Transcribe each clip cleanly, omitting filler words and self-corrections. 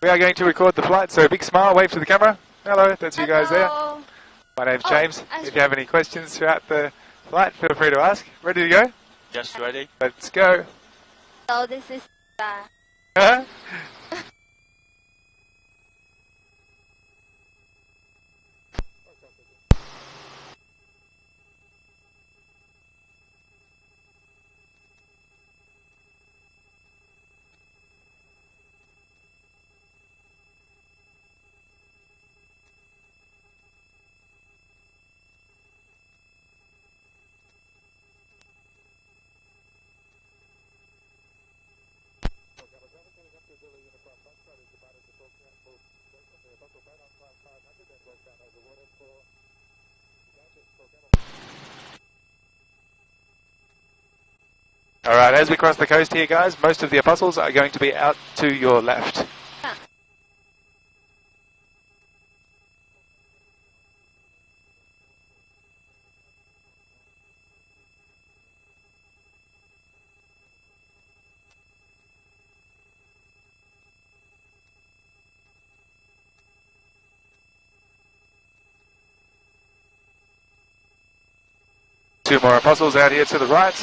We are going to record the flight, so big smile, wave to the camera. Hello, that's you guys there. Hello. My name's James. If you have any questions throughout the flight, feel free to ask. Ready to go? Just ready. Let's go. So this is Huh? Alright, as we cross the coast here, guys, most of the apostles are going to be out to your left. Two more apostles out here to the right.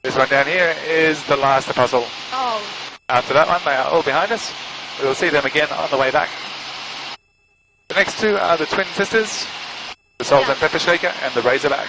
This one down here is the last apostle. oh After that one, they are all behind us. We will see them again on the way back. The next two are the twin sisters, the Salt and Pepper Shaker and the Razorback.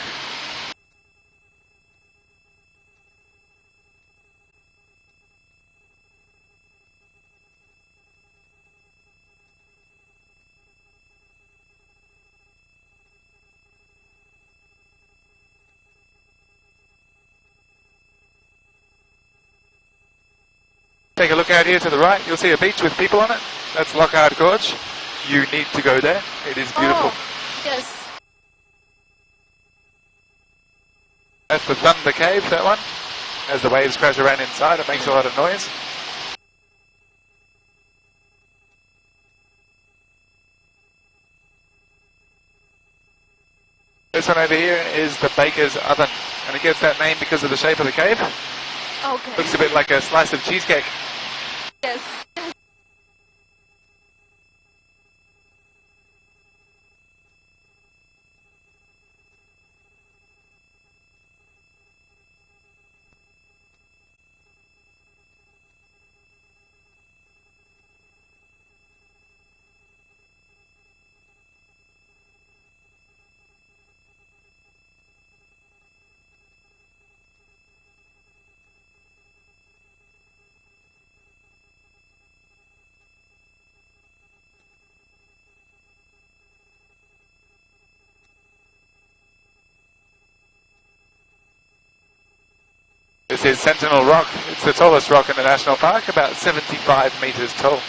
Take a look out here to the right, you'll see a beach with people on it. That's Lockhart Gorge. You need to go there. It is beautiful. yes. That's the Thunder Cave, that one. As the waves crash around inside, it makes a lot of noise. This one over here is the Baker's Oven, and it gets that name because of the shape of the cave. Okay. Looks a bit like a slice of cheesecake. Yes. This is Sentinel Rock. It's the tallest rock in the national park, about 75 metres tall.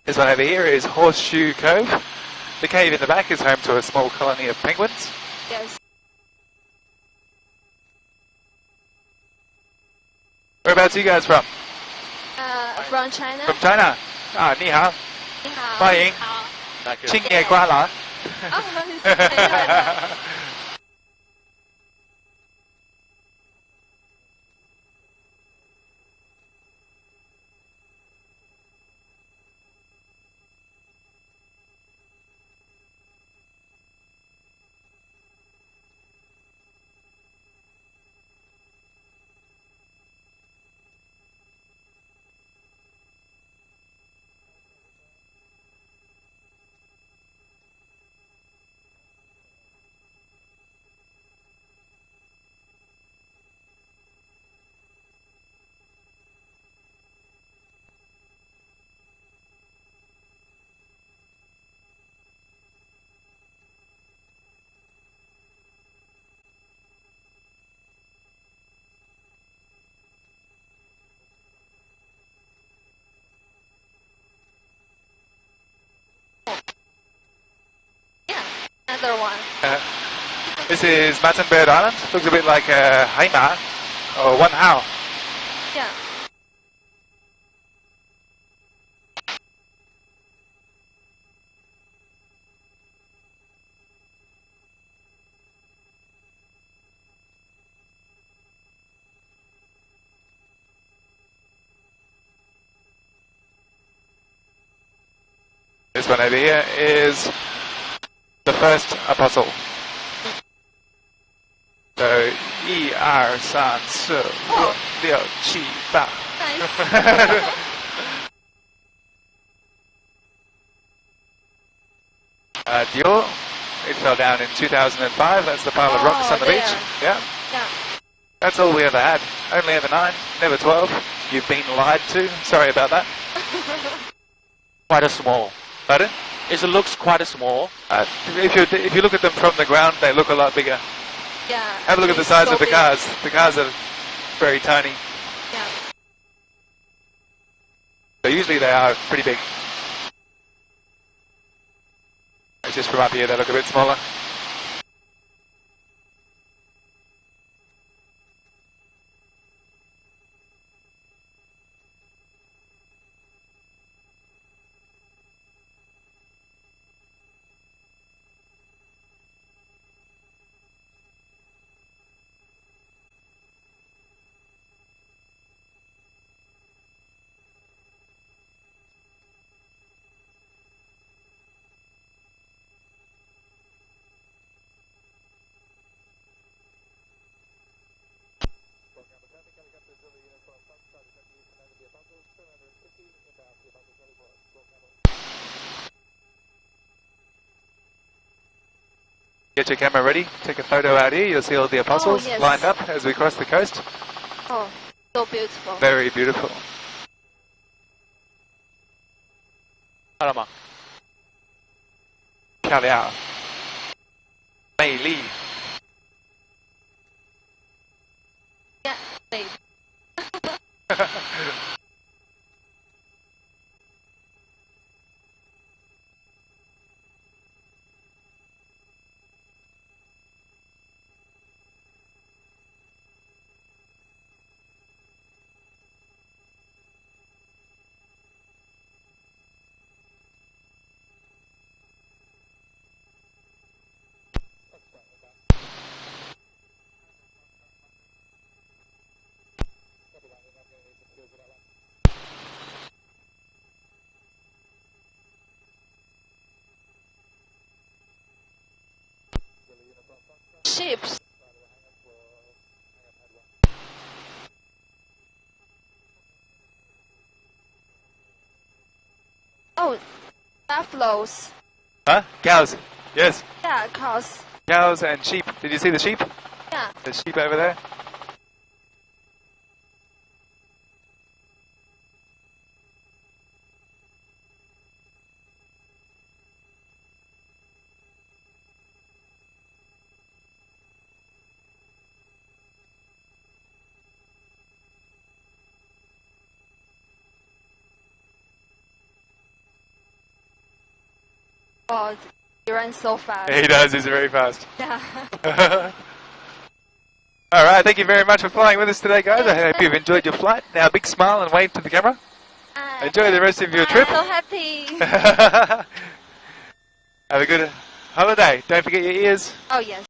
This one over here is Horseshoe Cove. The cave in the back is home to a small colony of penguins. Yes. Whereabouts are you guys from? From China. From China. Ah, ni hao. 你好。欢迎。好。青叶瓜郎。哦， another one. This is Mattenberg Island. Looks a bit like Heima or Wan Hao. Yeah. This one over here is the first apostle. So, 1、2、3、4、5、6、7、8。Nice. Dior, it fell down in 2005. That's the pile of rocks on the beach. Yeah. Yeah. That's all we ever had. Only ever 9, never 12. You've been lied to. Sorry about that. Quite a small. Pardon? It looks quite a small. If you look at them from the ground, they look a lot bigger. Yeah. Have a look at the it's size so of the big. cars. The cars are very tiny. Yeah. So usually they are pretty big. It's just from up here they look a bit smaller. Get your camera ready, take a photo out here, you'll see all the apostles yes. lined up as we cross the coast. Oh, so beautiful. Very beautiful. 看到吗？漂亮，美丽。 Yeah. Babe. Ships. Oh, buffaloes. Huh? Cows. Yes. Yeah, cows. Cows and sheep. Did you see the sheep? Yeah. The sheep over there? Oh, he runs so fast. He does, he's very fast. Yeah. Alright, thank you very much for flying with us today, guys. I Yes, hope you've enjoyed your flight. Now, big smile and wave to the camera. Enjoy the rest of your trip. So happy. Have a good holiday. Don't forget your ears. Oh, yes.